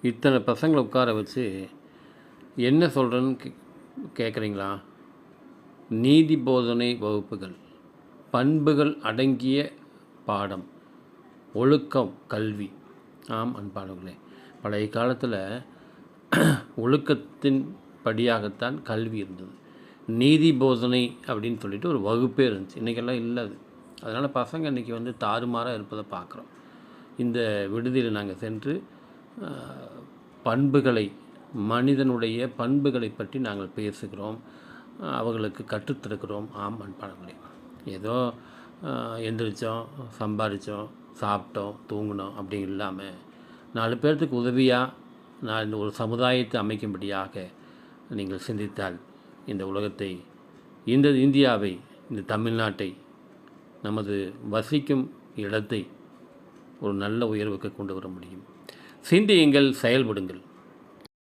இத்தனை பசங்களை உட்கார வச்சு என்ன சொல்கிறேன்னு கேட்குறீங்களா? நீதி போதனை வகுப்புகள், பண்புகள் அடங்கிய பாடம், ஒழுக்கம், கல்வி. ஆம் அன்பானவர்களே, பழைய காலத்தில் ஒழுக்கத்தின் படியாகத்தான் கல்வி இருந்தது. நீதி போதனை அப்படின்னு சொல்லிட்டு ஒரு வகுப்பே இருந்துச்சு. இன்றைக்கெல்லாம் இல்லை அது. அதனால் பசங்க இன்றைக்கி தாறுமாறாக இருப்பதை பார்க்குறோம். இந்த விடுதியில் நாங்கள் சென்று பண்புகளை, மனிதனுடைய பண்புகளை பற்றி நாங்கள் பேசுகிறோம், அவர்களுக்கு கற்றுத்தருக்கிறோம். ஆம் அன்பானவர்களே, ஏதோ எந்திரிச்சோம், சம்பாதிச்சோம், சாப்பிட்டோம், தூங்கினோம் அப்படி இல்லாமல் 4 பேர்த்துக்கு உதவியாக நான் இந்த ஒரு சமுதாயத்தை அமைக்கும்படியாக நீங்கள் சிந்தித்தால் இந்த உலகத்தை, இந்த இந்தியாவை, இந்த தமிழ்நாட்டை, நமது வசிக்கும் இடத்தை ஒரு நல்ல உயர்வுக்கு கொண்டு வர முடியும். சிந்தியுங்கள், செயல்படுங்கள்.